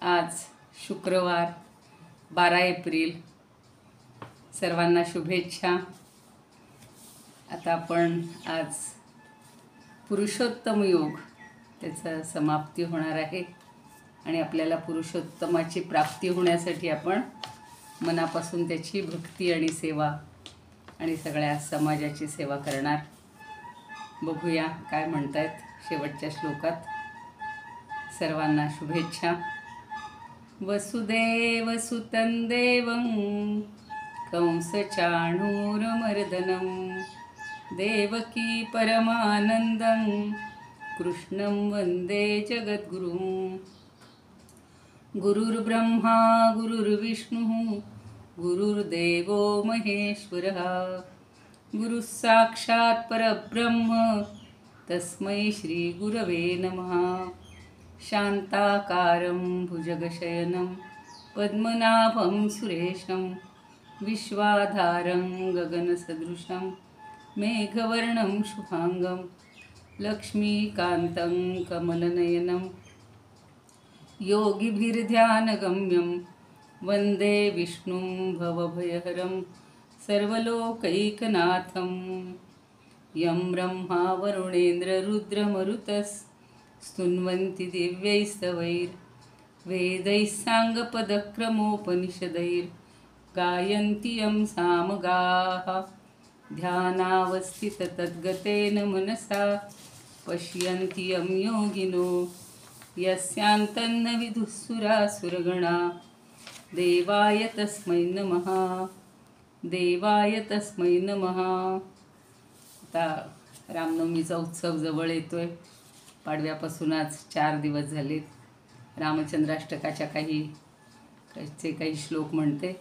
आज शुक्रवार 12 एप्रिल. सर्वांना शुभेच्छा. आता आपण आज पुरुषोत्तम योग त्याचा समाप्ती होणार आहे आणि आपल्याला पुरुषोत्तमाची प्राप्ती होण्यासाठी आपण मनापासून त्याची भक्ती आणि सेवा आणि सगळ्या समाजाची सेवा करणार. बघूया काय म्हणतायत शेवटच्या श्लोकात. सर्वांना शुभेच्छा. वसुदेवसुतं देवं कंसचाणूरमर्दनं देवकी परमानन्दं कृष्णं वन्दे जगद्गुरुं. गुरुर्ब्रह्मा गुरुर्विष्णुः गुरुर्देवो महेश्वरः गुरुः साक्षात् परब्रह्म तस्मै श्रीगुरवे नमः. शान्ताकारं भुजगशयनं पद्मनाभं सुरेशं विश्वाधारं गगनसदृशं मेघवर्णं शुभांगं लक्ष्मीकान्तं कमलनयनं योगिभिर्ध्यानगम्यं वन्दे विष्णुं भवभयहरं सर्वलोकैकनाथं. यं ब्रह्मा वरुणेन्द्ररुद्रमरुतस्तुन्वन्ति दिव्यैस्तवैर्वेदैः साङ्गपदक्रमोपनिषदैर्गायन्ति यं सामगाः. ध्यानावस्थिततद्गतेन मनसा पश्यन्ति यं योगिनो यस्यान्तन्न विदुःसुरासुरगणा. देवाय तस्मै नमः. देवाय तस्मै नमः. आता रामनवमीचा उत्सव जवळ येतोय. पाडव्यापासून आज 4 दिवस झालेत. रामचंद्राष्टकाच्या काही श्लोक म्हणते.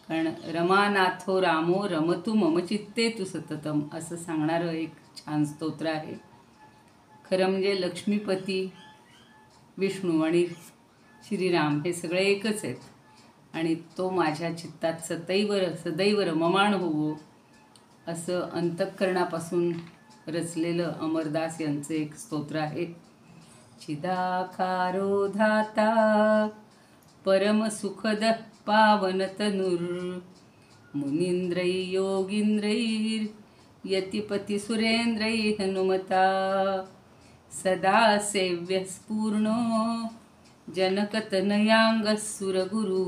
कारण रमानाथो रामो रमतु मम चित्ते तु सततम असं सांगणारं एक छान स्तोत्र आहे. खरं म्हणजे लक्ष्मीपती विष्णू आणि श्रीराम हे सगळे एकच आहेत आणि तो माझ्या चित्तात सदैव रममाण होवो असं अंतःकरणापासून रचलेलं अमरदास यांचं एक स्तोत्र आहे. चिदाकारो धाता परमसुखद पावनतनुर मुनींद्रै योगींद्रैर् यतिपतिसुरेंद्रै हनुमता सदा सेव्यस्पूर्णो जनकतनयाङ्गस्सुरगुरु.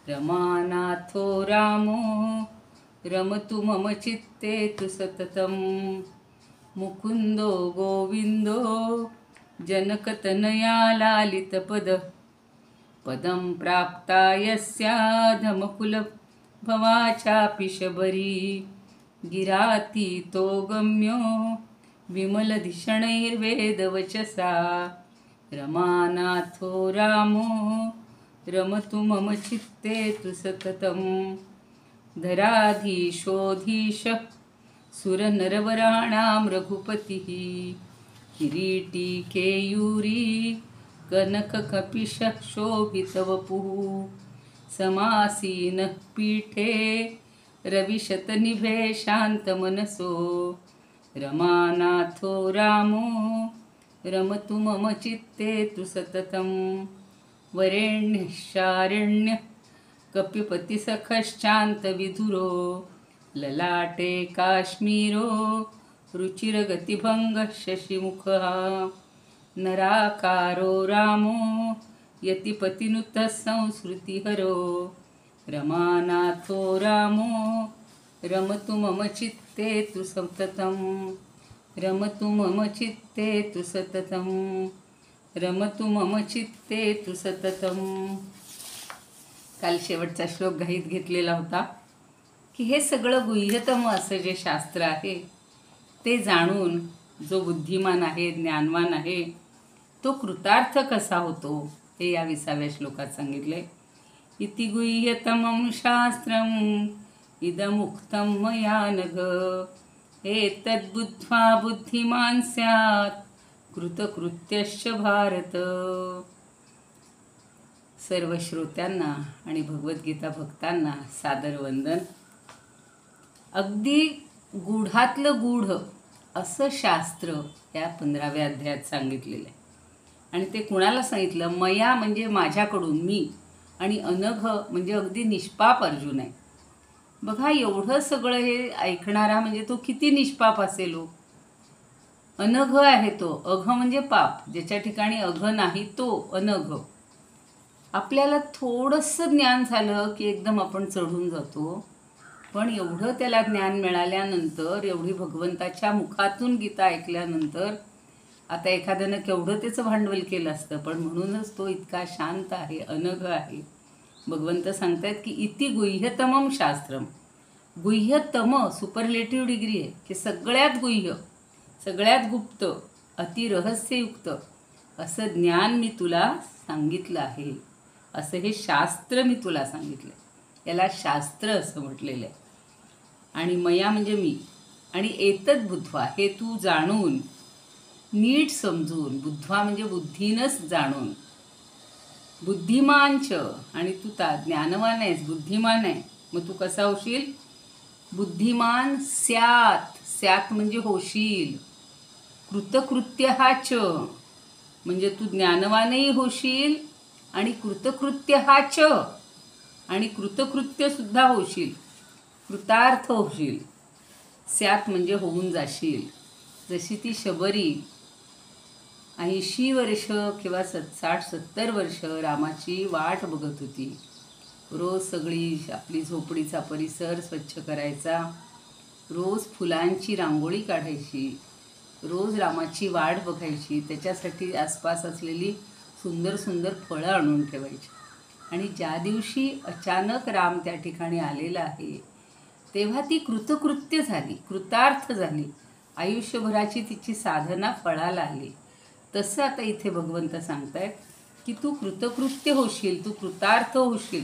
रमानाथो रामो रमतु मम चित्ते तु सततं मुकुन्दो गोविन्दो जनकतनया लालितपद पदं प्राप्ता यस्याधमकुलभवाचापि शबरी गिरातीतो गम्यो विमलधिषणैर्वेदवचसा. रमानाथो रामो रमतु मम चित्ते तु सततं धराधीशोऽधीश सुरनरवराणां रघुपतिः किरीटी केयूरी कनककपिशः शोभितवपुः समासीनः पीठे रविशतनिभे शान्तमनसो. रमानाथो रामो रमतु मम चित्ते तु सततं वरेण्यशारण्य कपिपतिसखश्चान्तविधुरो ललाटे काश्मीरो रुचिरगतिभङ्गः शशिमुखः. नराकारो रामो यतिपतिनुतः संसृतिहरो. रमानाथो रामो रमतु मम चित्ते तु सततं रमतु मम चित्ते तु सततं रमतु मम चित्ते तु सततं. काल शेवटचा श्लोक घाईत घेतलेला होता की हे सगळं गुह्यतम असं जे शास्त्र आहे ते जाणून जो बुद्धिमान आहे ज्ञानवान आहे तो कृतार्थ कसा होतो हे या 20व्या श्लोकात सांगितले. इति गुह्यतमं शास्त्रम् इदमुक्तं मया नघ एतद्बुद्ध्वा बुद्धिमान् स्यात् कृतकृत्यश्च भारत. सर्व श्रोत्यांना आणि भगवद्गीता भक्तांना सादर वंदन. अगदी गूढातलं गूढ असं शास्त्र या 15व्या अध्यायात सांगितलेलं आहे. आणि ते कुणाला सांगितलं? मया म्हणजे माझ्याकडून, मी, आणि अनघ म्हणजे अगदी निष्पाप अर्जुन आहे. बघा, एवढं सगळं हे ऐकणारा म्हणजे तो किती निष्पाप असेल हो. अनघ आहे तो. अघ म्हणजे पाप. ज्याच्या ठिकाणी अघ नाही तो अनघ. आपल्याला थोडंसं ज्ञान झालं की एकदम आपण चढून जातो. पण एवढं त्याला ज्ञान मिळाल्यानंतर, एवढी भगवंताच्या मुखातून गीता ऐकल्यानंतर, आता एखाद्यानं केवढं त्याचं भांडवल केलं असतं, पण म्हणूनच तो इतका शांत आहे, अनघ आहे. भगवंत सांगतायत की इति गुह्यतमं शास्त्रम. गुह्यतम सुपरलेटिव्ह डिग्री आहे की सगळ्यात गुह्य, सगळ्यात गुप्त, अतिरहस्ययुक्त असं ज्ञान मी तुला सांगितलं आहे. असं हे शास्त्र मी तुला सांगितलं. याला शास्त्र असं म्हटलेलं आहे. आणि मया म्हणजे मी, आणि एतद बुद्ध्वा हे तू जाणून, नीट समजून, बुद्ध्वा म्हणजे बुद्धीनंच जाणून, बुद्धिमानच, आणि तू ज्ञानवान आहेस, बुद्धिमान आहे. मग तू कसा होशील? बुद्धिमान स्यात. स्यात म्हणजे होशील. कृतकृत्यहाच म्हणजे तू ज्ञानवानही होशील आणि कृतकृत्यहाच, आणि कृतकृत्यसुद्धा होशील, कृतार्थ होशील. स्यात म्हणजे होऊन जाशील. जशी ती शबरी 80 वर्ष किंवा 60-70 वर्ष रामाची वाट बघत होती. रोज सगळी आपली झोपडीचा परिसर स्वच्छ करायचा, रोज फुलांची रांगोळी काढायची, रोज रामाची वाट बघायची, त्याच्यासाठी आसपास असलेली सुंदर सुंदर फळं आणून ठेवायची. आणि ज्या दिवशी अचानक राम त्या ठिकाणी आलेला आहे तेव्हा ती कृतकृत्य झाली, कृतार्थ झाली. आयुष्यभराची तिची साधना फळाला आली. तसं आता इथे भगवंत सांगतायत की तू कृतकृत्य होशील, तू कृतार्थ होशील.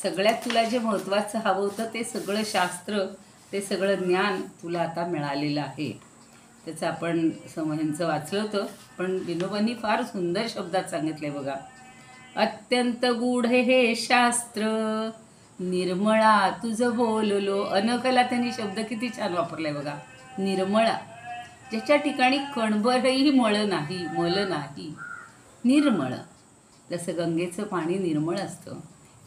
सगळ्यात तुला जे महत्त्वाचं हवं होतं ते सगळं शास्त्र, ते सगळं ज्ञान तुला आता मिळालेलं आहे. त्याचं आपण ह्यांचं वाचलं होतं, पण विनोबांनी फार सुंदर शब्दात सांगितलं बघा. अत्यंत गूढ हे शास्त्र, निर्मळा तुझं बोललो. अनकला त्यांनी शब्द किती छान वापरलाय बघा. निर्मळा, ज्याच्या ठिकाणी कणभरही मळ नाही, मल नाही, निर्मळ. जसं गंगेचं पाणी निर्मळ असतं,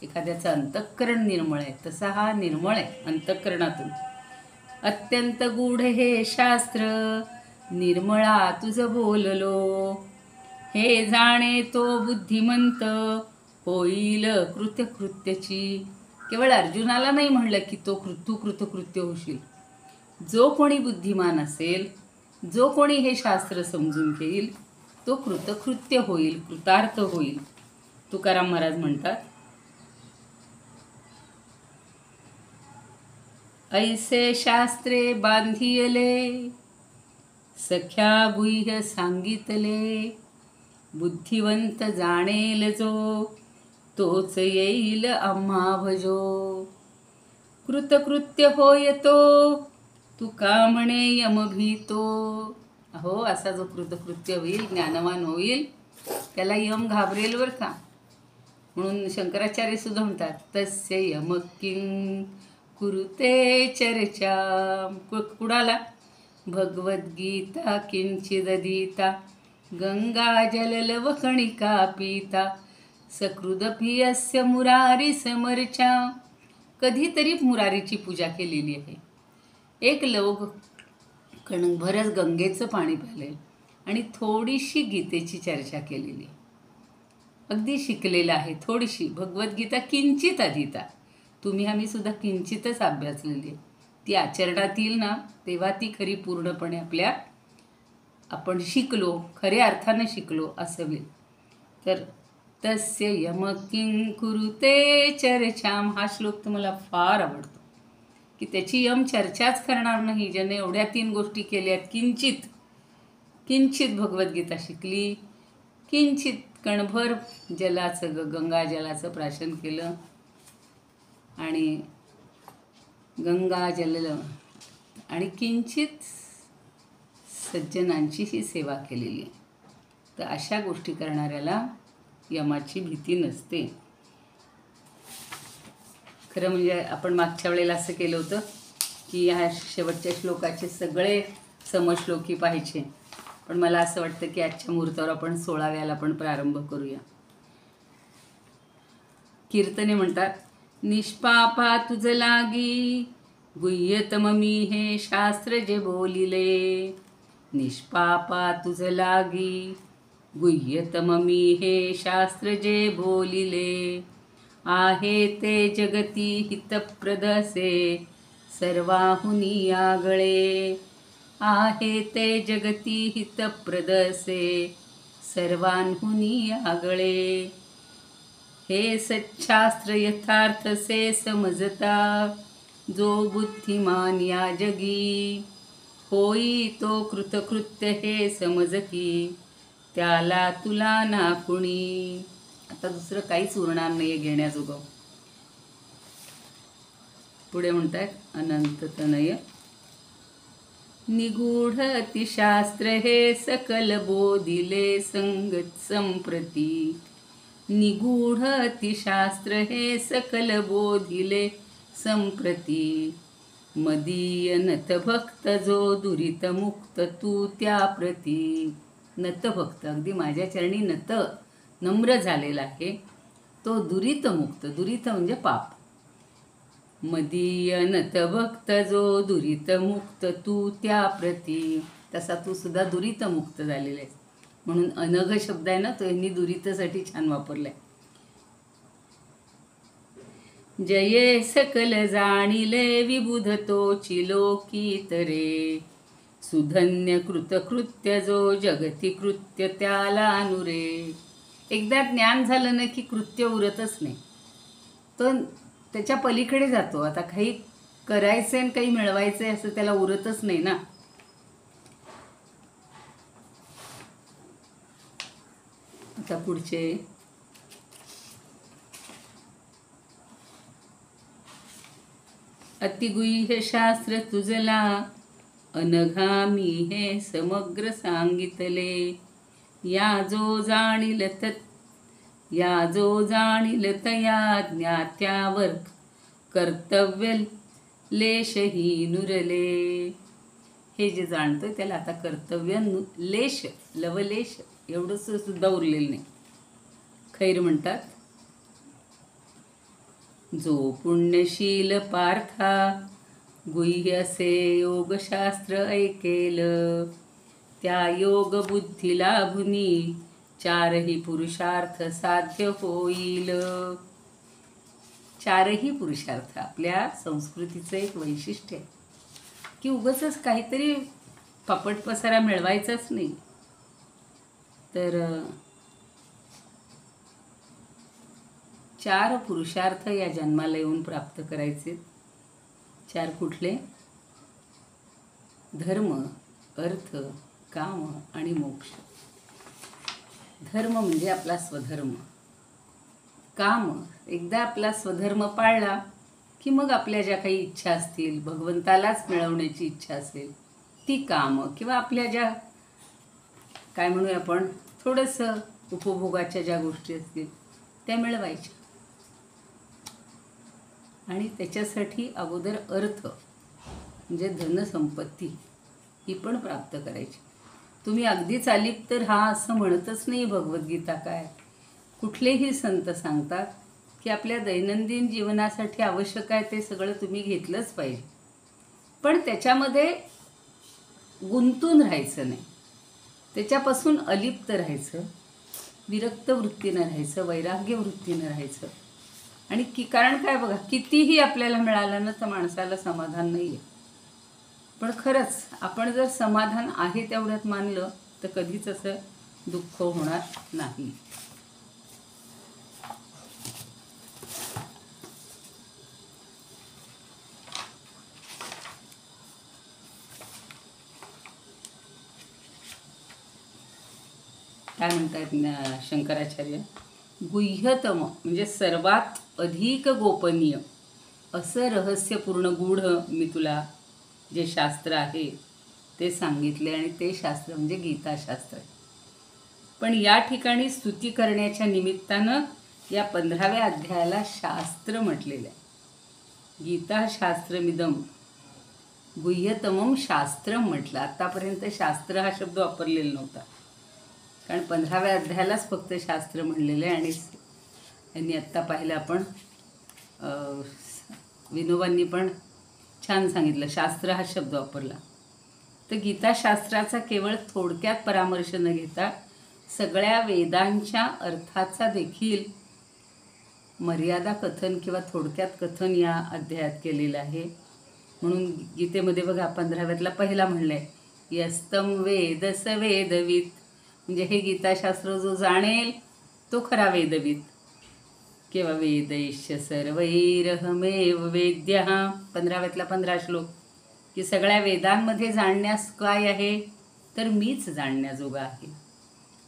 एखाद्याचं अंतःकरण निर्मळ आहे, तसा हा निर्मळ आहे अंतःकरणातून. अत्यंत गूढ हे शास्त्र, निर्मळा तुझं बोललो. हे जाणे तो बुद्धिमंत, होईल कृत्यकृत्यची. केवळ अर्जुनाला नाही म्हणलं की तू कृतकृत्य होशील. जो कोणी बुद्धिमान असेल, जो कोणी हे शास्त्र समजून घेईल, तो कृतकृत्य होईल, कृतार्थ होईल. तुकाराम महाराज म्हणतात, ऐसे शास्त्रे बांधियले, सख्या गुह्य सांगितले. बुद्धिवंत जाणेल जो, तोच येईल आम्हा भजो. कृतकृत्य होय तो, तुका म्हणे यम भीतो. अहो, असा जो कृतकृत्य होईल, ज्ञानवान होईल, त्याला यम घाबरेल बरं का. म्हणून शंकराचार्य सुद्धा म्हणतात, तस्य यम किं कुरुते चर्चा. कुणाला? भगवद्गीता किंचिदधीता, गंगा जललवकणिका पीता, सकृदपि अस्य मुरारी समर्चा. कधीतरी मुरारीची पूजा केलेली आहे, एक लवग कणभरच गंगेचं पाणी प्याले, आणि थोडीशी गीतेची चर्चा केलेली, अगदी शिकलेलं आहे थोडीशी. भगवद्गीता किंचित अधीता. तुम्ही आम्ही सुद्धा किंचितच अभ्यासलेली आहे. ती आचरणात येईल ना तेव्हा ती खरी पूर्णपणे आपण शिकलो, खऱ्या अर्थानं शिकलो असं होईल. तर तस्य यम किं कुरुते चर्चाम, हा श्लोक तर मला फार आवडतो, की त्याची यम चर्चाच करणार नाही ज्याने एवढ्या 3 गोष्टी केल्या आहेत. किंचित भगवद्गीता शिकली, किंचित कणभर जलाचं, गंगा जलाचं प्राशन केलं, आणि गंगा जल, आणि किंचित सज्जनांचीही सेवा केलेली आहे. तर अशा गोष्टी करणाऱ्याला यमाची भीती नसते. खरं म्हणजे आपण मागच्या वेळेला असं केलं होतं की ह्या शेवटच्या श्लोकाचे सगळे समश्लोकी पाहिजे, पण मला असं वाटतं की आजच्या मुहूर्तावर आपण 16व्याला पण प्रारंभ करूया. कीर्तने म्हणतात, निष्पापा तुझ लागी गुह्यतम मी हे शास्त्र जे बोलिले. निष्पापा तुझ लागी गुह्यतम मी हे शास्त्र जे बोलिले. आहे ते जगती हितप्रदसे सर्वाहुनी आगळे. आहे ते जगती हितप्रदसे सर्वांहुनी आगळे. हे सच्छास्त्र यथार्थ से समजता जो बुद्धिमान या जगी. होई तो कृतकृत्य हे समज की त्याला तुला ना कुणी. आता दुसरं काहीच उरणार नाही घेण्याजोगं. पुढे म्हणतात अनंत तनय. निगूढ अतिशास्त्र हे सकल बोधिले संगत संप्रती. निगूढ अतिशास्त्र हे सकल बोधिले संप्रती. मदीय नतभक्त जो दुरित मुक्त तू त्या प्रती. नतभक्त अगदी माझ्या चरणी नम्र झालेला आहे तो दुरित मुक्त. दुरित म्हणजे पाप. मदीय नतभक्त जो दुरित मुक्त तू त्या प्रती. तसा तू सुद्धा दुरित मुक्त झालेला आहेस. म्हणून अनघ शब्द आहे ना तो यांनी दुरितसाठी छान वापरलाय. जये सकल जाणिले विबुध तोची लोकीतरे. सुधन्य कृतकृत्य जो जगती कृत्य त्याला अनुरे. एकदा ज्ञान झालं ना की कृत्य उरतच नाही. तो त्याच्या पलीकडे जातो. आता काही करायचं आणि काही मिळवायचं आहे असं त्याला उरतच नाही ना. आता पुढचे अतिगुह्य शास्त्र तुझला अनघामी हे समग्र सांगितले. या जो जाणील तया ज्ञात्यावर कर्तव्य लेशही नुरले. हे जे जाणतोय त्याला आता कर्तव्य लेश लवलेश एवढंच सुद्धा उरलेलं नाही. खैर म्हणतात, जो पुण्यशील पार्था गुह्य असे योगशास्त्र ऐकेल. त्या योग बुद्धी लाभुनी चारही पुरुषार्थ साध्य होईल. चारही पुरुषार्थ आपल्या संस्कृतीचं एक वैशिष्ट्य आहे की उगाचच काहीतरी पापट पसारा मिळवायचाच नाही. तर 4 पुरुषार्थ या जन्माला येऊन प्राप्त करायचे. 4 कुठले? धर्म, अर्थ, काम आणि मोक्ष. धर्म म्हणजे आपला स्वधर्म. काम, एकदा आपला स्वधर्म पाळला की मग आपल्या ज्या काही इच्छा असतील, भगवंतालाच मिळवण्याची इच्छा असेल ती कामं, किंवा आपल्या ज्या काय म्हणूया आपण थोडंसं उपभोगाच्या ज्या गोष्टी असतील त्या मिळवायच्या. आणि त्याच्यासाठी अगोदर अर्थ म्हणजे धनसंपत्ती ही पण प्राप्त करायची. तुम्ही अगदीच अलिप्त तर हा असं म्हणतच नाही भगवद्गीता. काय कुठलेही संत सांगतात की आपल्या दैनंदिन जीवनासाठी आवश्यक आहे ते सगळं तुम्ही घेतलंच पाहिजे, पण त्याच्यामध्ये गुंतून राहायचं नाही. त्याच्यापासून अलिप्त राहायचं, विरक्त वृत्तीनं राहायचं, वैराग्य वृत्तीनं राहायचं. आणि कारण काय बघा, कितीही आपल्याला मिळालं ना तर माणसाला समाधान नाही आहे. पण खरंच आपण जर समाधान आहे तेवढ्यात मानलं तर कधीच असं दुःख होणार नाही. काय म्हणतात शंकराचार्य, गुह्यतम म्हणजे सर्वात अधिक गोपनीय असं रहस्यपूर्ण गूढ मी तुला जे शास्त्र आहे ते सांगितले, आणि ते शास्त्र म्हणजे गीताशास्त्र. पण या ठिकाणी स्तुती करण्याच्या निमित्तानं या 15व्या अध्यायाला शास्त्र म्हटलेलं आहे. गीताशास्त्रमिदं गुह्यतमम शास्त्र म्हटलं. आत्तापर्यंत शास्त्र हा शब्द वापरलेला नव्हता, कारण 15व्या अध्यायालाच फक्त शास्त्र म्हणलेलं आहे. आणि यांनी आत्ता पाहिलं आपण, विनोबांनी पण छान सांगितलं, शास्त्र हा शब्द वापरला. तर गीताशास्त्राचा केवळ थोडक्यात परामर्श न घेता सगळ्या वेदांच्या अर्थाचा देखील मर्यादा कथन किंवा थोडक्यात कथन या अध्यायात केलेलं आहे. म्हणून गीतेमध्ये बघा 15व्यातला पहिला म्हणलं आहे, यस्तम वेद स वेदवित, म्हणजे हे गीताशास्त्र जो जाणेल तो खरा वेदवित. किंवा वेदैश्य सर्वैरहमेव वेद्यः, 15व्यातला 15 श्लोक, की सगळ्या वेदांमध्ये जाणण्यास काय आहे, तर मीच जाणण्याजोगा आहे.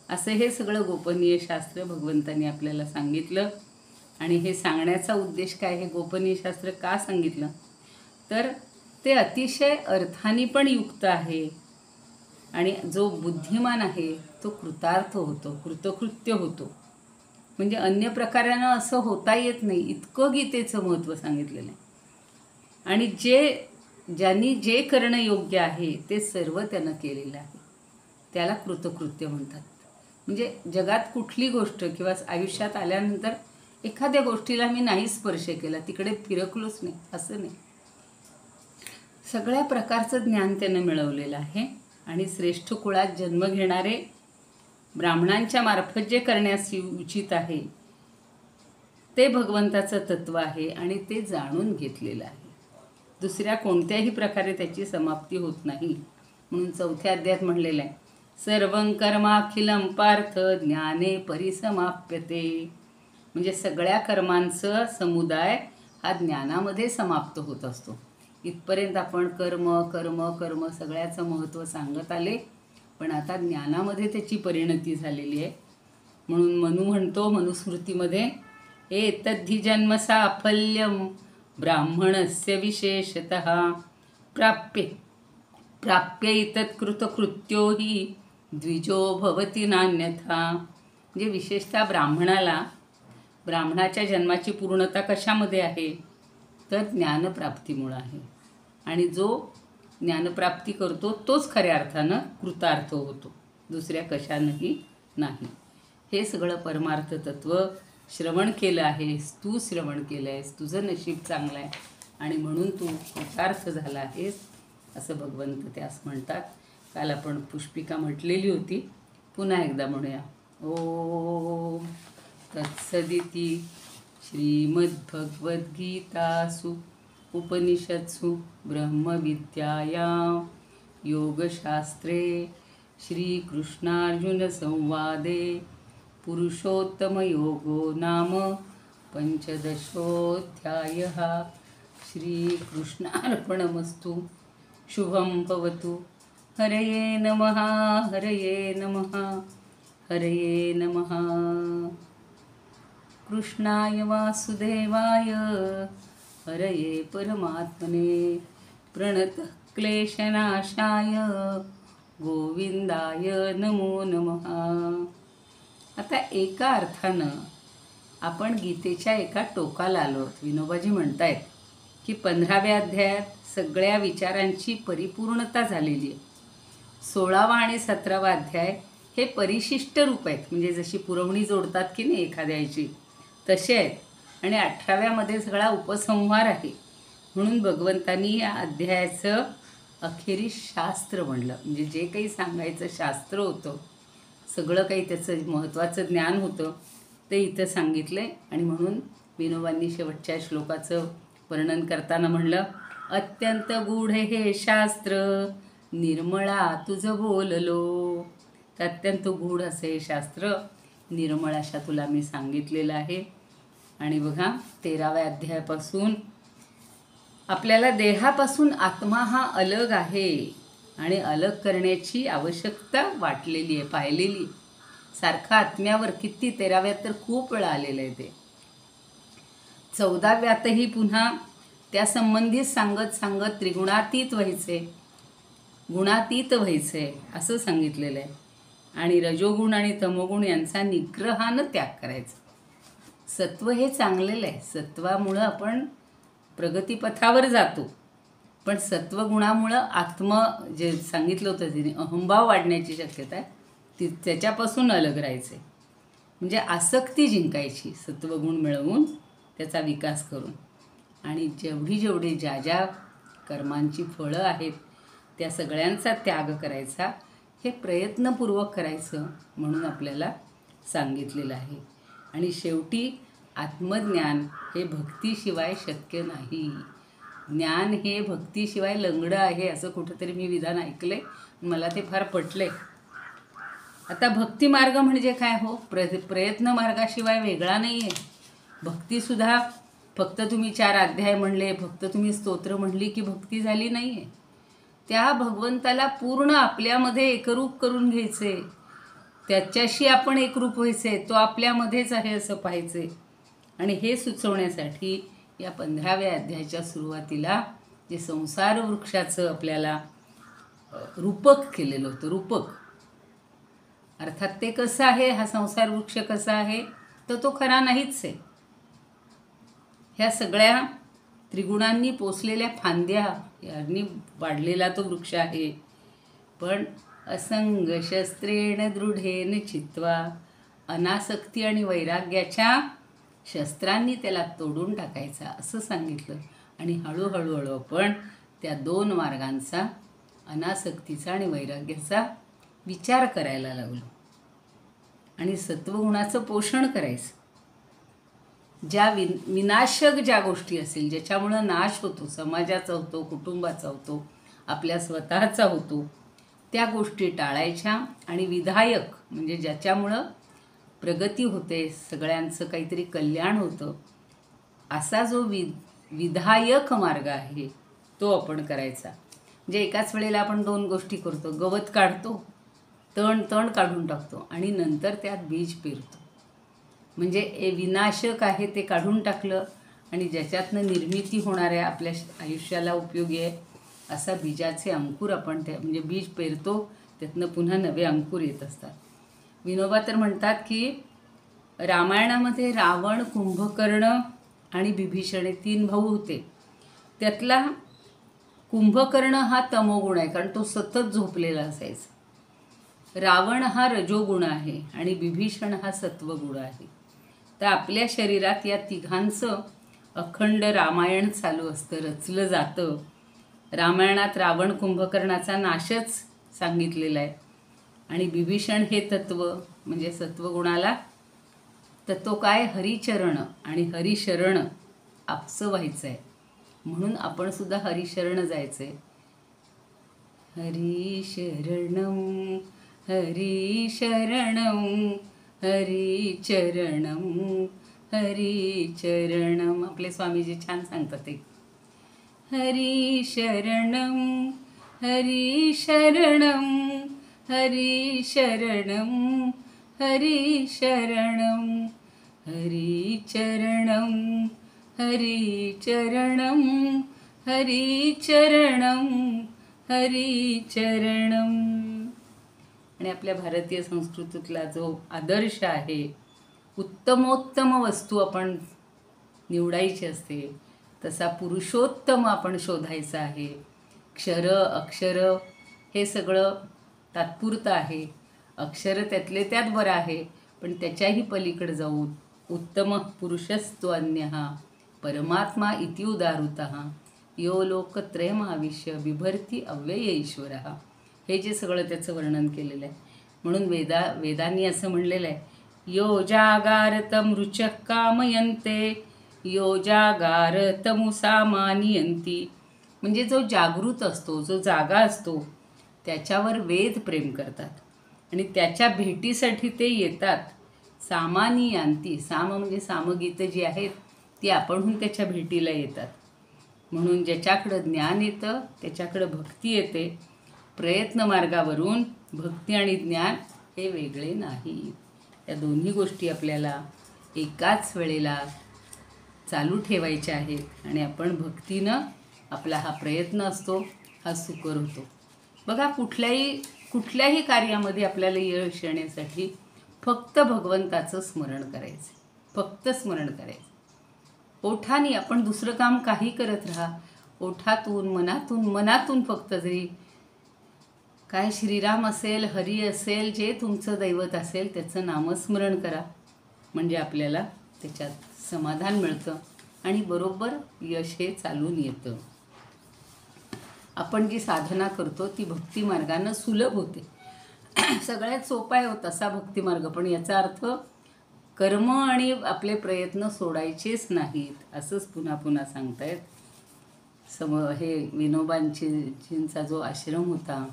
असं हे सगळं गोपनीय शास्त्र भगवंतांनी आपल्याला सांगितलं. आणि हे सांगण्याचा उद्देश काय, हे गोपनीय शास्त्र का सांगितलं, तर ते अतिशय अर्थाने पण युक्त आहे. आणि जो बुद्धिमान आहे तो कृतार्थ होतो, कृतकृत्य होतो. म्हणजे अन्य प्रकारानं असं होता येत नाही, इतकं गीतेचं महत्त्व सांगितलेलं आहे. आणि ज्यांनी जे करणं योग्य आहे ते सर्व त्यानं केलेलं आहे, त्याला कृतकृत्य म्हणतात. म्हणजे जगात कुठली गोष्ट किंवा आयुष्यात आल्यानंतर एखाद्या गोष्टीला मी नाही स्पर्श केला, तिकडे फिरकलोच नाही असं नाही. सगळ्या प्रकारचं ज्ञान त्यानं मिळवलेलं आहे. आणि श्रेष्ठ कुळात जन्म घेणारे ब्राह्मणांच्या मार्फत जे करण्यास उचित आहे ते भगवंताचं तत्त्व आहे आणि ते जाणून घेतलेलं आहे. दुसऱ्या कोणत्याही प्रकारे त्याची समाप्ती होत नाही. म्हणून 4थ्या अध्यायात म्हणलेलं आहे, सर्वं कर्माखिलं पार्थ ज्ञाने परिसमाप्यते. म्हणजे सगळ्या कर्मांचं समुदाय हा ज्ञानामध्ये समाप्त होत असतो. इथपर्यंत आपण कर्म कर्म कर्म सगळ्याचं महत्त्व सांगत आले, पण आता ज्ञानामध्ये त्याची परिणती झालेली आहे. म्हणून मनु म्हणतो मनुस्मृतीमध्ये, एतद्धि जन्म साफल्यम ब्राह्मणस्य विशेषतः प्राप्य इतत् कृतकृत्यो हि द्विजो भवति नान्यथा. म्हणजे विशेषतः ब्राह्मणाच्या जन्माची पूर्णता कशामध्ये आहे, तर ज्ञानप्राप्तीमुळं आहे. आणि जो ज्ञानप्राप्ती करतो तोच खऱ्या अर्थानं कृतार्थ होतो, दुसऱ्या कशानंही नाही. हे सगळं परमार्थ तत्त्व श्रवण केलं आहेस, तू श्रवण केलं आहेस, तुझं नशीब चांगलं आहे आणि म्हणून तू कृतार्थ झाला आहेस, असं भगवंत त्यास म्हणतात. काल आपण पुष्पिका म्हटलेली होती, पुन्हा एकदा म्हणूया. ओम तत्सदिति श्रीमद्भगवद्गीतासु उपनिषत्सु ब्रह्मविद्यायां योगशास्त्रे श्रीकृष्णार्जुनसंवादे पुरुषोत्तमयोगो नाम 15ोऽध्यायः. श्रीकृष्णार्पणमस्तु. शुभं भवतु. हरये नमः. हरये नमः. हरये नमः. कृष्णाय वासुदेवाय हरये परमात्मने प्रणतः क्लेशनाशाय गोविंदाय नमो नमः. आता एका अर्थानं आपण गीतेच्या एका टोकाला आलो आहोत. विनोबाजी म्हणतायत की 15व्या अध्यायात सगळ्या विचारांची परिपूर्णता झालेली आहे. 16वा आणि 17वा अध्याय हे परिशिष्ट रूप आहेत, म्हणजे जशी पुरवणी जोडतात की नाही एखाद्याची तसे आहेत. आणि 18व्यामध्ये सगळा उपसंहार आहे. म्हणून भगवंतांनी या अध्यायाचं अखेरीस शास्त्र म्हणलं. म्हणजे जे काही सांगायचं शास्त्र होतं, सगळं काही त्याचं महत्त्वाचं ज्ञान होतं ते इथं सांगितलं आहे. आणि म्हणून विनोबांनी शेवटच्या श्लोकाचं वर्णन करताना म्हणलं, अत्यंत गूढ हे शास्त्र निर्मळा तुझं बोललो. तर अत्यंत गूढ असं हे शास्त्र निर्मळ अशा तुला मी सांगितलेलं आहे. आणि बघा 13व्या अध्यायापासून आपल्याला देहापासून आत्मा हा अलग आहे आणि अलग करण्याची आवश्यकता वाटलेली आहे, पाहिलेली. सारखा आत्म्यावर किती 13व्यात तर खूप वेळा आलेलं आहे ते. 14व्यातही पुन्हा त्यासंबंधी सांगत सांगत त्रिगुणातीत व्हायचे, गुणातीत व्हायचे असं सांगितलेलं आहे. आणि रजोगुण आणि तमोगुण यांचा निग्रहानं त्याग करायचा. सत्व हे चांगलेलं आहे, सत्वामुळं आपण प्रगतीपथावर जातो. पण सत्वगुणामुळं जे सांगितलं होतं तिने अहंभाव वाढण्याची शक्यता आहे, त्याच्यापासून अलग राहायचे. म्हणजे आसक्ती जिंकायची सत्वगुण मिळवून त्याचा विकास करून. आणि जेवढी ज्या कर्मांची फळं आहेत त्या सगळ्यांचा त्याग करायचा. हे प्रयत्नपूर्वक करायचं म्हणून आपल्याला सांगितलेलं आहे. आणि शेवटी आत्मज्ञान हे भक्तीशिवाय शक्य नाही. ज्ञान हे भक्तीशिवाय लंगडं आहे असं कुठंतरी मी विधान ऐकले, मला ते फार पटले. आता भक्तिमार्ग म्हणजे काय हो? प्रयत्न मार्गाशिवाय वेगळा नाही आहे. भक्तीसुद्धा फक्त तुम्ही 4 अध्याय म्हणले, फक्त तुम्ही स्तोत्र म्हणली की भक्ती झाली नाही आहे. त्या भगवंताला पूर्ण आपल्यामध्ये एकरूप करून घ्यायचे, त्याच्याशी आपण एकरूप व्हायचे, तो आपल्यामध्येच आहे असं पाहायचे. आणि हे सुचवण्यासाठी या 15व्या अध्यायाच्या सुरुवातीला जे संसार वृक्षाचं आपल्याला रूपक केलेलं होतं. रूपक अर्थात ते कसं आहे, हा संसार वृक्ष कसा आहे, तर तो खरा नाहीच आहे. ह्या सगळ्या त्रिगुणांनी पोचलेल्या फांद्या यांनी वाढलेला तो वृक्ष आहे. पण असंग शस्त्रेण दृढेन चित्वा, अनासक्ती आणि वैराग्याच्या शस्त्रांनी त्याला तोडून टाकायचा असं सांगितलं. आणि हळूहळू आपण त्या 2 मार्गांचा, अनासक्तीचा आणि वैराग्याचा विचार करायला लागलो. आणि सत्वगुणाचं पोषण करायचं. ज्या विनाशक ज्या गोष्टी असेल, ज्याच्यामुळं नाश होतो, समाजाचा होतो, कुटुंबाचा होतो, आपल्या स्वतःचा होतो, त्या गोष्टी टाळायच्या. आणि विधायक म्हणजे ज्याच्यामुळं प्रगती होते, सगळ्यांचं काहीतरी कल्याण होतं, असा जो विधायक मार्ग आहे तो आपण करायचा. म्हणजे एकाच वेळेला आपण 2 गोष्टी करतो. गवत काढतो, तण काढून टाकतो आणि नंतर त्यात बीज पेरतो. म्हणजे विनाशक आहे ते काढून टाकलं आणि ज्याच्यातनं निर्मिती होणार आहे, आपल्या आयुष्याला उपयोगी आहे असा बीजाचे अंकुर आपण म्हणजे बीज पेरतो, त्यातनं पुन्हा नवे अंकुर येत असतात. विनोबा तर म्हणतात की रामायणामध्ये रावण, कुंभकर्ण आणि बिभीषण हे 3 भाऊ होते. त्यातला कुंभकर्ण हा तमोगुण आहे, कारण तो सतत झोपलेला असायचा. रावण हा रजोगुण आहे आणि बिभीषण हा सत्वगुण आहे. तर आपल्या शरीरात या तिघांचं अखंड रामायण चालू असतं, रचलं जातं. रामायणात रावण कुंभकर्णाचा नाशच सांगितलेला आहे. आणि बिभीषण हे तत्व म्हणजे सत्वगुणाला, तर तो काय, हरिचरण आणि हरिशरण आपसं व्हायचं आहे. म्हणून आपण सुद्धा हरिशरण जायचं आहे. हरिशरणं हरिशरणं हरिचरणं हरिचरणं. आपले स्वामीजी छान सांगतात ते. हरिशरणं हरिशरणं हरिशरणं हरिशरणं हरिचरणं हरिचरणं हरिचरणं हरिचरणं. आणि आपल्या भारतीय संस्कृतीतला जो आदर्श आहे, उत्तमोत्तम वस्तू आपण निवडायची असते, तसा पुरुषोत्तम आपण शोधायचा आहे. क्षर अक्षर हे सगळं तात्पुरतं आहे. अक्षर त्यातले त्यात बरं आहे, पण त्याच्याही पलीकडे जाऊन उत्तम पुरुषस्तु अन्यः परमात्मा इति उदाहृतः यो लोकत्रयमाविश्य बिभर्ति अव्यय ईश्वरः. हे जे सगळं त्याचं वर्णन केलेलं आहे. म्हणून वेदांनी असं म्हणलेलं आहे, यो जागारतम रुचः कामयन्ते यो जागारतमुसा मानियन्ति. म्हणजे जो जागृत असतो, जो जागा असतो, त्याच्यावर वेद प्रेम करतात आणि त्याच्या भेटीसाठी ते येतात. सामानियांती, साम म्हणजे सामगीतं जी आहेत ती आपणहून त्याच्या भेटीला येतात. म्हणून ज्याच्याकडं ज्ञान येतं त्याच्याकडं भक्ती येते. प्रयत्न मार्गावरून भक्ती आणि ज्ञान हे वेगळे नाही. या दोन्ही गोष्टी आपल्याला एकाच वेळेला चालू ठेवायच्या आहेत. आणि आपण भक्तीनं आपला हा प्रयत्न असतो, हा सुकर होतो. बघा, कुठल्याही कार्यामध्ये आपल्याला यश येण्यासाठी फक्त भगवंताचं स्मरण करायचं, फक्त स्मरण करायचं. ओठानी आपण दुसरं काम काही करत राहा, ओठातून मनातून मनातून फक्त जरी काय श्रीराम असेल, हरी असेल, जे तुमचं दैवत असेल त्याचं नामस्मरण करा. म्हणजे आपल्याला त्याच्यात समाधान मिळतं आणि बरोबर यश हे चालून येतं. आपण जी साधना करतो ती भक्तिमार्गानं सुलभ होते. सगळ्यात सोपा आहे तसा भक्तिमार्ग, पण याचा अर्थ कर्म आणि आपले प्रयत्न सोडायचेच नाहीत असंच पुन्हा पुन्हा सांगतायत. हे विनोबांचींचा जो आश्रम होता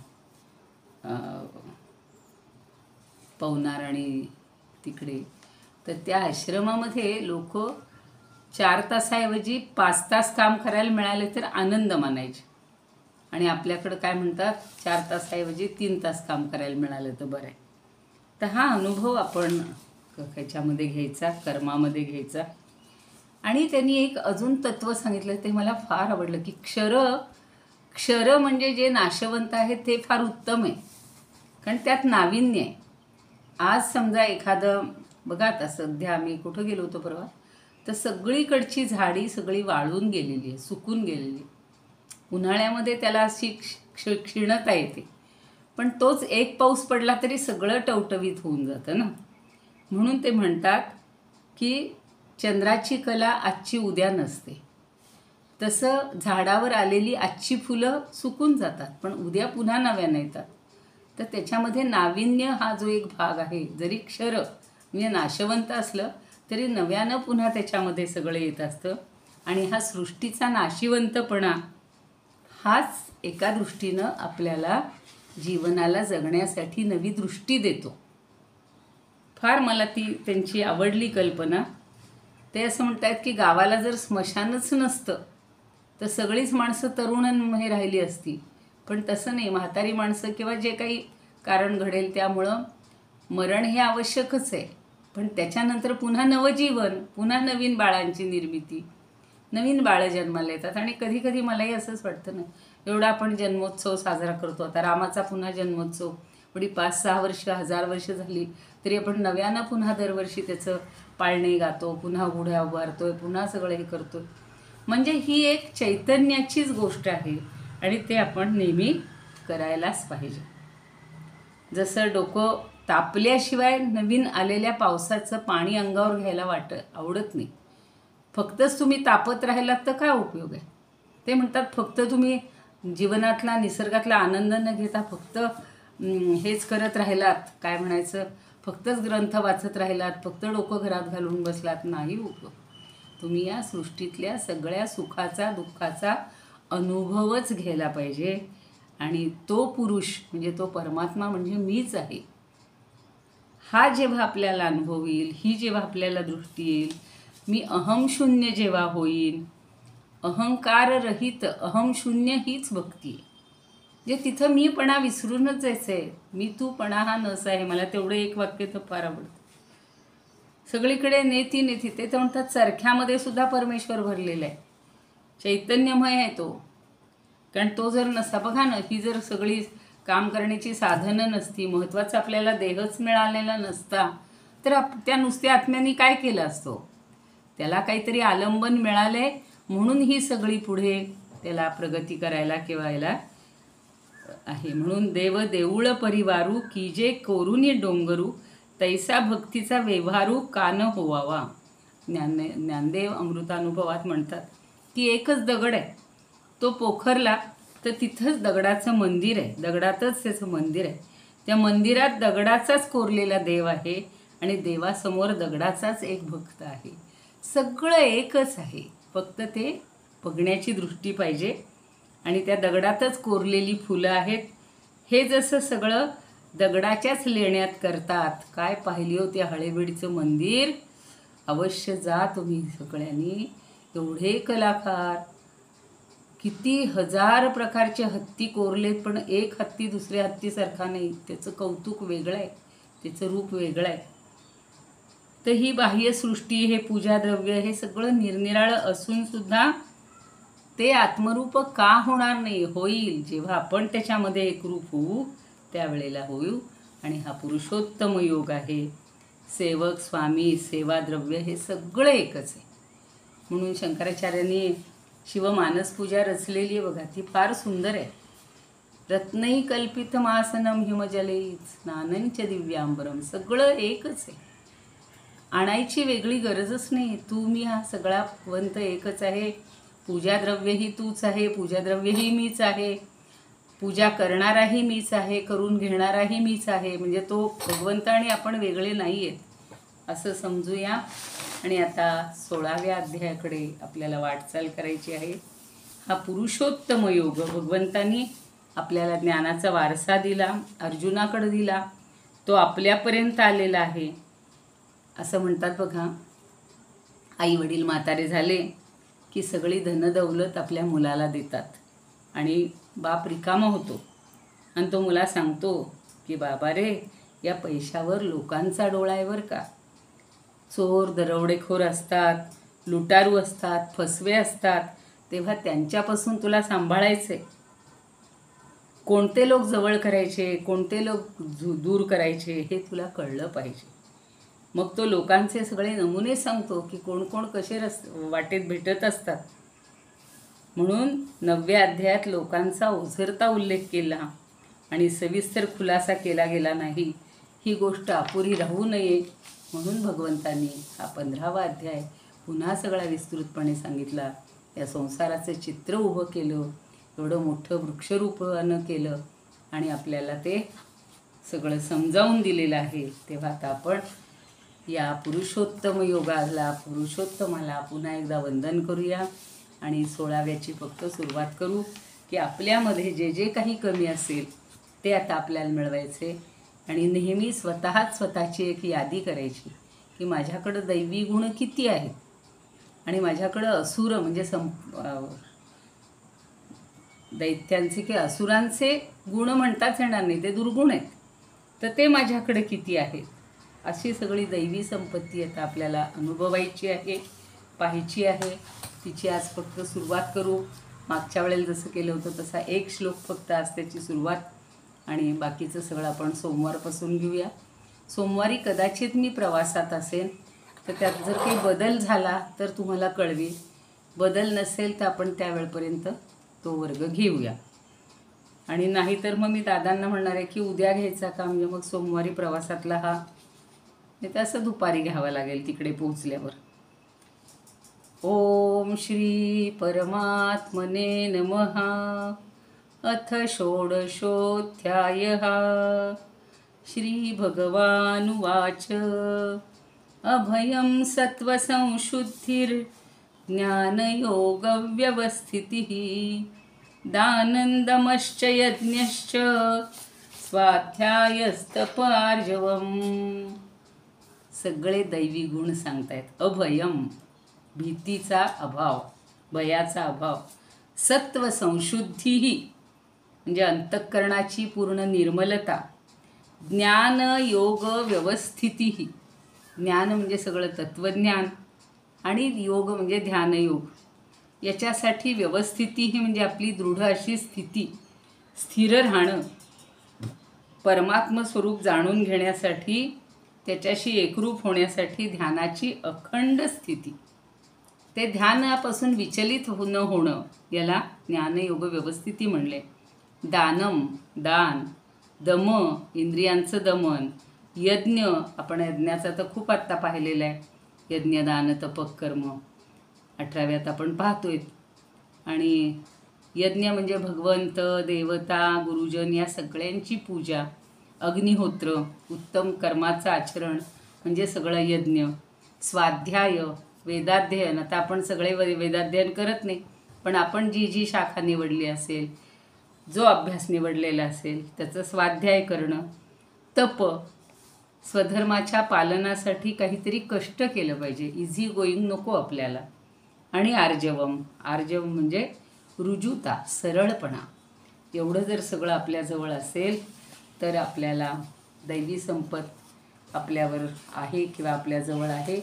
पवनार आणि तिकडे, तर त्या आश्रमामध्ये लोक 4 तासाऐवजी 5 तास काम करायला मिळाले तर आनंद मानायचे. आणि आपल्याकडं काय म्हणतात, 4 तासाऐवजी 3 तास काम करायला मिळालं तर बरं आहे. तर हा अनुभव आपण ह्याच्यामध्ये घ्यायचा, कर्मामध्ये घ्यायचा. आणि त्यांनी एक अजून तत्त्व सांगितलं, ते मला फार आवडलं, की क्षर म्हणजे जे नाशवंत आहे ते फार उत्तम आहे, कारण त्यात नाविन्य आहे. आज समजा एखादं, बघा आता सध्या आम्ही कुठं गेलो होतो परवा, तर सगळीकडची झाडी सगळी वाळून गेलेली आहे, सुकून गेलेली. उन्हाळ्यामध्ये त्याला अशी क्षीणता येते, पण तोच एक पाऊस पडला तरी सगळं टवटवीत होऊन जातं ना. म्हणून ते म्हणतात की चंद्राची कला आजची उद्या नसते. तसं झाडावर आलेली आजची फुलं सुकून जातात, पण उद्या पुन्हा नव्यानं येतात. तर त्याच्यामध्ये नाविन्य हा जो एक भाग आहे, जरी क्षर म्हणजे नाशवंत असलं तरी नव्यानं पुन्हा त्याच्यामध्ये सगळं येत असतं. आणि हा सृष्टीचा नाशिवंतपणा हाच एका दृष्टीनं आपल्याला जीवनाला जगण्यासाठी नवी दृष्टी देतो. फार मला ती त्यांची आवडली कल्पना. ते असं म्हणतात की गावाला जर स्मशानच नसतं तर सगळीच माणसं तरुणांमध्ये राहिली असती, पण तसं नाही. म्हातारी माणसं किंवा जे काही कारण घडेल त्यामुळं मरण हे आवश्यकच आहे, पण त्याच्यानंतर पुन्हा नवजीवन, पुन्हा नवीन बाळांची निर्मिती, नवीन बाळं जन्माला येतात. आणि कधी कधी मलाही असंच वाटतं ना, एवढा आपण जन्मोत्सव साजरा करतो. आता रामाचा पुन्हा जन्मोत्सव, एवढी 5-6 वर्ष 1000 वर्ष झाली तरी आपण नव्यानं पुन्हा दरवर्षी त्याचं पाळणे गातो, पुन्हा गुढ्या उभारतोय, पुन्हा सगळं हे करतोय. म्हणजे ही एक चैतन्याचीच गोष्ट आहे आणि ते आपण नेहमी करायलाच पाहिजे. जसं डोकं तापल्याशिवाय नवीन आलेल्या पावसाचं पाणी अंगावर घ्यायला आवडत नाही. फक्तच तुम्ही तापत राहिलात तर काय उपयोग आहे. ते म्हणतात फक्त तुम्ही जीवनातला निसर्गातला आनंद न घेता फक्त हेच करत राहिलात, काय म्हणायचं, फक्तच ग्रंथ वाचत राहिलात, फक्त डोकं घरात घालून बसलात, नाही उपयोग. तुम्ही या सृष्टीतल्या सगळ्या सुखाचा दुःखाचा अनुभवच घ्यायला पाहिजे. आणि तो पुरुष म्हणजे तो परमात्मा म्हणजे मीच आहे, हा जेव्हा आपल्याला अनुभव येईल, ही जेव्हा आपल्याला दृष्टी येईल, मी अहमशून्य जेव्हा होईन, अहंकार रहित अहमशून्य हीच भक्ती आहे. जे तिथं मीपणा विसरूनच जायचं आहे. मी तूपणा हा नस आहे. मला तेवढं एक वाक्य तर फार आवडतं. सगळीकडे नेती नेती, ते तर म्हणतात चरख्यामध्ये सुद्धा परमेश्वर भरलेला आहे, चैतन्यमय आहे तो. कारण तो जर नसता, बघा ना, ही जर सगळी काम करण्याची साधनं नसती, महत्त्वाचं आपल्याला देहच मिळालेला नसता, तर त्या नुसत्या आत्म्याने काय केलं असतो. त्याला काहीतरी आलंबन मिळाले म्हणून ही सगळी पुढे त्याला प्रगती करायला केवायला आहे. म्हणून देव देऊळ परिवारू कीजे कोरुनी डोंगरू, तैसा भक्तीचा व्यवहारू कान होवावा. ज्ञानदेव अमृतानुभवात म्हणतात की एकच दगड आहे, तो पोखरला तर तिथंच दगडाचं मंदिर आहे, दगडातच त्याचं मंदिर आहे. त्या मंदिरात दगडाचाच कोरलेला देव आहे आणि देवासमोर दगडाचाच एक भक्त आहे. सगळं एकच आहे, फक्त ते बघण्याची दृष्टी पाहिजे. आणि त्या दगडातच कोरलेली फुलं आहेत. हे जसं सगळं दगडाच्याच लेण्यात करतात. काय पाहिली होती हळेबीडचं मंदिर, अवश्य जा तुम्ही सगळ्यांनी. एवढे कलाकार, किती 1000 प्रकारचे हत्ती कोरलेत, पण एक हत्ती दुसऱ्या हत्तीसारखा नाही. त्याचं कौतुक वेगळं आहे, त्याचं रूप वेगळं आहे. तर ही बाह्यसृष्टी, हे पूजाद्रव्य, हे सगळं निरनिराळं असून सुद्धा ते आत्मरूप का होणार नाही. होईल जेव्हा आपण त्याच्यामध्ये एकरूप होऊ, त्यावेळेला होऊ. आणि हा पुरुषोत्तम योग आहे. सेवक, स्वामी, सेवाद्रव्य हे सगळं एकच आहे. म्हणून शंकराचार्यांनी शिवमानस पूजा रचलेली आहे बघा, ती फार सुंदर आहे. रत्नई कल्पितमासनम हिमजले स्नानंच दिव्यांबरम, सगळं एकच आहे. आणायची वेगळी गरजच नाही. तू मी हा सगळा भगवंत एकच आहे. पूजाद्रव्यही तूच आहे, पूजाद्रव्यही मीच आहे, पूजा करणाराही मीच आहे, करून घेणाराही मीच आहे. म्हणजे तो भगवंत आणि आपण वेगळे नाही आहेत असं समजूया. आणि आता 16व्या अध्यायाकडे आपल्याला वाटचाल करायची आहे. हा पुरुषोत्तम योग भगवंतांनी आपल्याला ज्ञानाचा वारसा दिला, अर्जुनाकडे दिला, तो आपल्यापर्यंत आलेला आहे. असं म्हणतात बघा, आई वडील म्हातारे झाले की सगळी धनदौलत आपल्या मुलाला देतात आणि बाप रिकामा होतो आणि तो मुला सांगतो की बाबा रे, या पैशावर लोकांचा डोळा आहे बरं का. चोर दरोडेखोर असतात, लुटारू असतात, फसवे असतात, तेव्हा त्यांच्यापासून तुला सांभाळायचे. कोणते लोक जवळ करायचे, कोणते लोक दूर करायचे हे तुला कळलं पाहिजे. मग तो लोकांचे सगळे नमुने सांगतो की कोण कोण कसे वाटेत भेटत असतात. म्हणून 9व्या अध्यायात लोकांचा ओझरता उल्लेख केला आणि सविस्तर खुलासा केला गेला नाही. ही गोष्ट अपुरी राहू नये म्हणून भगवंतांनी हा 15वा अध्याय पुन्हा सगळा विस्तृतपणे सांगितला. या संसाराचं चित्र उभं केलं, एवढं मोठं वृक्षरूपानं केलं आणि आपल्याला ते सगळं समजावून दिलेलं आहे. तेव्हा आता आपण या पुरुषोत्तम योगाला, पुरुषोत्तमाला पुन्हा एकदा वंदन करूया आणि 16व्याची फक्त सुरुवात करू की आपल्यामध्ये जे जे काही कमी असेल ते आता आपल्याला मिळवायचे. आणि नेहमी स्वतःची एक यादी करायची की माझ्याकडं दैवी गुण किती आहेत आणि माझ्याकडं असुर म्हणजे दैत्यांचे की असुरांचे गुण म्हणताच येणार नाही, ते दुर्गुण आहेत, तर ते माझ्याकडे किती आहेत. अशी सगळी दैवी संपत्ती आता आपल्याला अनुभवायची आहे, पाहायची आहे. तिची आज फक्त सुरुवात करू. मागच्या वेळेला जसं केलं होतं तसा एक श्लोक फक्त आज त्याची सुरुवात आणि बाकीचं सगळं आपण सोमवारपासून घेऊया. सोमवारी कदाचित मी प्रवासात असेन, तर त्यात जर काही बदल झाला तर तुम्हाला कळवी. बदल नसेल तर आपण त्यावेळपर्यंत तो वर्ग घेऊया. आणि नाहीतर मग मी दादांना म्हणणार आहे की उद्या घ्यायचा का, म्हणजे मग सोमवारी प्रवासातला हा नाही तर असं दुपारी घ्यावं लागेल तिकडे पोहोचल्यावर. ओम श्री परमात्मने नमः. अथ षोडशोऽध्यायः. श्रीभगवानुवाच. अभयं सत्त्वसंशुद्धिर्ज्ञानयोगव्यवस्थितिः दानन्दमश्च यज्ञश्च स्वाध्यायस्तपार्जवम्. सगळे दैवी गुण सांगतायत. अभयम, भीतीचा अभाव, भयाचा अभाव. सत्वसंशुद्धीही म्हणजे अंतःकरणाची पूर्ण निर्मलता. ज्ञान योग व्यवस्थितीही, ज्ञान म्हणजे सगळं तत्त्वज्ञान आणि योग म्हणजे ध्यानयोग. याच्यासाठी व्यवस्थितीही म्हणजे आपली दृढ अशी स्थिती, स्थिर राहणं. परमात्मस्वरूप जाणून घेण्यासाठी, त्याच्याशी एकरूप होण्यासाठी ध्यानाची अखंड स्थिती. ते ध्यानापासून विचलित न होणं याला ज्ञानयोग व्यवस्थिती म्हणले. दानम, दान. दम, इंद्रियांचं दमन. यज्ञ, आपण यज्ञाचा तर खूप आत्ता पाहिलेला आहे. यज्ञ, दान, तपक, कर्म 18व्यात आपण पाहतोय. आणि यज्ञ म्हणजे भगवंत, देवता, गुरुजन या सगळ्यांची पूजा. अग्निहोत्र, उत्तम कर्माचं आचरण म्हणजे सगळं यज्ञ. स्वाध्याय, वेदाध्ययन. आता आपण सगळे वेदाध्ययन करत नाही, पण आपण जी जी शाखा निवडली असेल, जो अभ्यास निवडलेला असेल त्याचं स्वाध्याय करणं. तप, स्वधर्माच्या पालनासाठी काहीतरी कष्ट केलं पाहिजे, इझी गोईंग नको आपल्याला. आणि आर्जवम, आर्जवम म्हणजे रुजुता, सरळपणा. एवढं जर सगळं आपल्याजवळ असेल तर आपल्याला दैवी संपत आपल्यावर आहे किंवा आपल्याजवळ आहे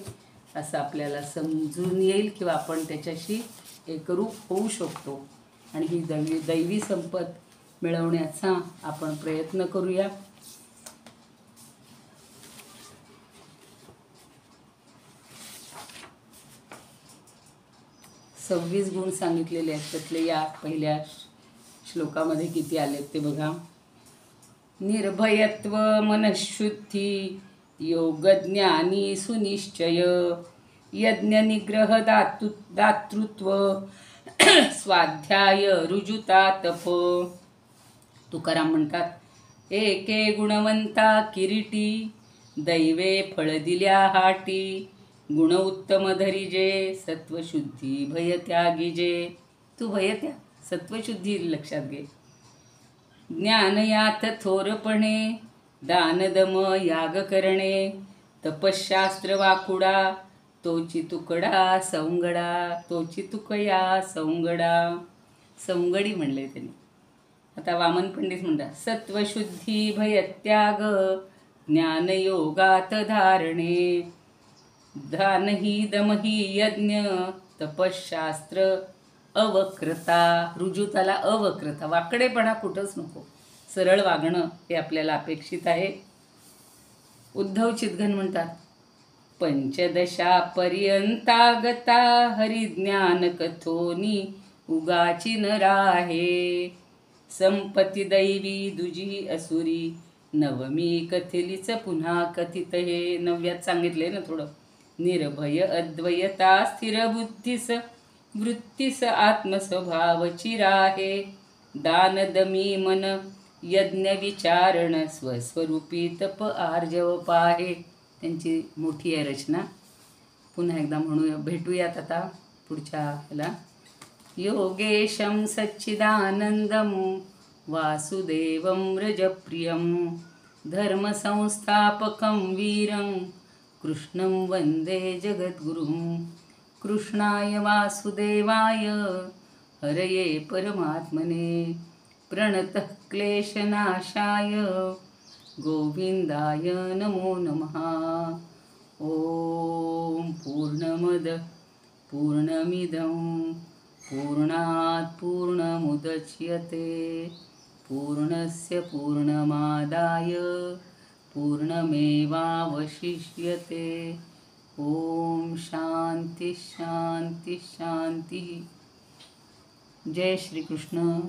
असं आपल्याला समजून येईल किंवा आपण त्याच्याशी एकरूप होऊ शकतो. आणि ही दैवी संपत मिळवण्याचा आपण प्रयत्न करूया. 26 गुण सांगितलेले आहेत. त्यातले या पहिल्या श्लोकामध्ये किती आलेत ते बघा. निर्भयत्व, मनःशुद्धी, योगज्ञानी सुनिश्चय, यज्ञनिग्रह दातृत्व, स्वाध्याय रुजुता तप. तुकाराम म्हणतात, एके गुणवंता किरीटी, दैवे फळ दिल्या हाटी, गुण उत्तम धरिजे, सत्वशुद्धी भय त्यागिजे. तू भय त्या सत्वशुद्धी लक्षात घे. ज्ञान यात थोरपणे, दानदम याग करणे, तपशास्त्र वाकुडा, तोची तुकडा सौंगडा, तोची तुकया सौंगडा. सौंगडी म्हणले त्यांनी. आता वामन पंडित म्हणतात, सत्वशुद्धी भयत्याग, ज्ञानयोगात धारणे, दानही दमही यज्ञ, तपशास्त्र अवक्रता. रुजुताला अवक्रता, वाकडेपणा कुठंच नको, सरळ वागणं हे आपल्याला अपेक्षित आहे. उद्धव चितघन म्हणतात, पंचदशा पर्यंतागता, हरिज्ञान कथोनी उगाची न राहे, संपत्ती दैवी दुजी असुरी, नवमी कथिलीच पुन्हा कथित. हे 9व्यात सांगितले ना थोडं. निर्भय अद्वयता स्थिर बुद्धीस, वृत्तीस आत्मस्वभावची राहे, दानदमी मन यज्ञ विचारण, स्वस्वरूपी तप आर्जव पाहे. त्यांची मोठी आहे रचना. पुन्हा एकदा म्हणूया, भेटूयात आता पुढच्या ह्याला. योगेशं सच्चिदानंदं, वासुदेवं व्रजप्रियं, धर्मसंस्थापकं वीरं, कृष्णं वन्दे जगद्गुरुं. कृष्णाय वासुदेवाय हरये परमात्मने, प्रणतः क्लेशनाशाय गोविंदाय नमो नमः. ओम पूर्णमद पूर्णमिदं पूर्णात् पूर्णमुदच्यते, पूर्णस्य पूर्णमादाय पूर्णमेवावशिष्यते. ओम शांति शांति शांति. जय श्री कृष्ण.